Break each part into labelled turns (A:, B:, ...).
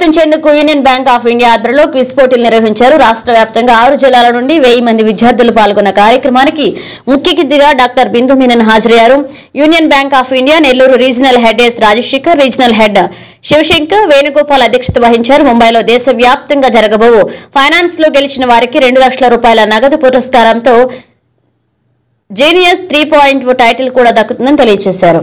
A: గుర్తించేందుకు union Bank of India ఆధ్వర్యంలో quiz పోటీలు నిర్వహించారు. రాష్ట్ర వ్యాప్తంగా 6 జిల్లాల నుండి 1000 మంది విద్యార్థులు పాల్గొన్న కార్యక్రమానికి ముఖ్య అతిథిగా డాక్టర్ బిందు మీనన్ హాజరయ్యారు. Union Bank of India Nellore regional head S Rajasekhar, regional head Sivashankar Venugopal అధ్యక్షత వహించారు. ముంబైలో దేశవ్యాప్తంగా జరగబో ఫైనాన్స్ లో గెలిచిన వారికి 2 లక్షల రూపాయల నగదు పురస్కారంతో జీనియస్ 3.0 టైటిల్ కూడా దక్కుతుందని తెలియజేశారు.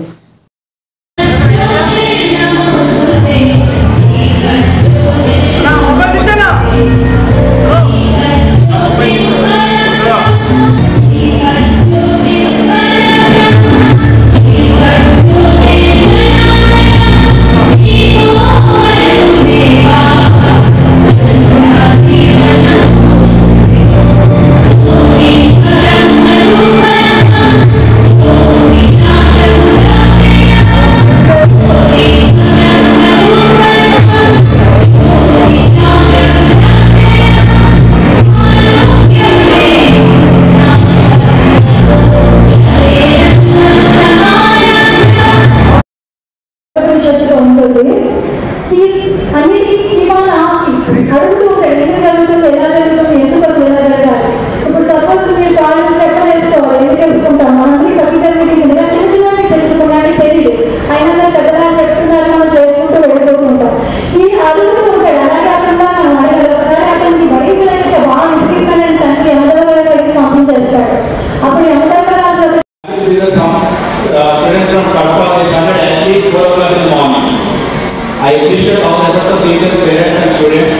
B: I appreciate all the efforts of teachers, parents and students.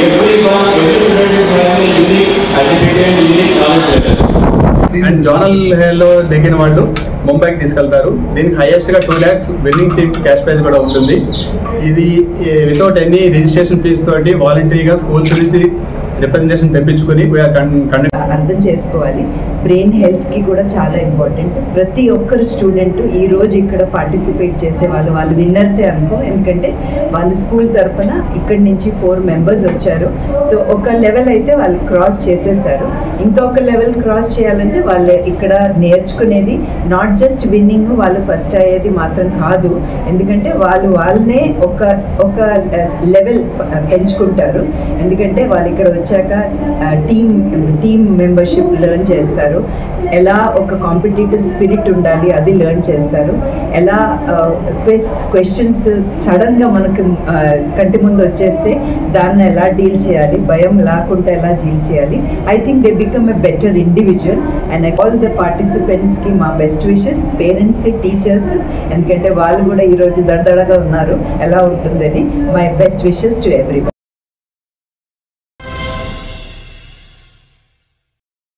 B: Every student is having a unique identity and unique knowledge level.
C: And zonal లో దిగిన వాళ్ళు ముంబైకి తీసుకెళ్తారు. దీనికి హైయెస్ట్ గా 2 lakhs winning team cash prize కూడా ఉంటుంది. ఇది వితౌట్ ఎనీ రిజిస్ట్రేషన్ ఫీజు తోటి వాలంటరీగా స్కూల్స్ నుంచి రిప్రజెంటేషన్ తెప్పించుకుని
D: అర్థం చేసుకోవాలి. బ్రెయిన్ హెల్త్కి కూడా చాలా ఇంపార్టెంట్. ప్రతి ఒక్కరు స్టూడెంట్ ఈరోజు ఇక్కడ పార్టిసిపేట్ చేసే వాళ్ళు విన్నర్సే అనుకో. ఎందుకంటే వాళ్ళు స్కూల్ తరఫున ఇక్కడి నుంచి 4 members వచ్చారు. సో ఒక లెవెల్ అయితే వాళ్ళు క్రాస్ చేసేసారు. ఇంకొక లెవెల్ క్రాస్ చేయాలంటే వాళ్ళు ఇక్కడ నేర్చుకునేది నాట్ జస్ట్ విన్నింగ్, వాళ్ళు ఫస్ట్ అయ్యేది మాత్రం కాదు. ఎందుకంటే వాళ్ళనే ఒక లెవెల్ పెంచుకుంటారు. ఎందుకంటే వాళ్ళు ఇక్కడ వచ్చాక టీమ్ మెంబర్షిప్ లెర్న్ చేస్తారు. ఎలా ఒక కాంపిటేటివ్ స్పిరిట్ ఉండాలి అది లెర్న్ చేస్తారు. ఎలా క్వశ్చన్స్ సడన్గా మనకు కంటి ముందు వచ్చేస్తే దాన్ని ఎలా డీల్ చేయాలి, భయం లేకుండా ఎలా డీల్ చేయాలి. I think they become a better individual. And all the పార్టిసిపెంట్స్కి మా బెస్ట్ విషెస్, పేరెంట్స్, టీచర్స్. ఎందుకంటే వాళ్ళు కూడా ఈరోజు దడదడగా ఉన్నారు ఎలా ఉంటుందని. My best wishes to everyone.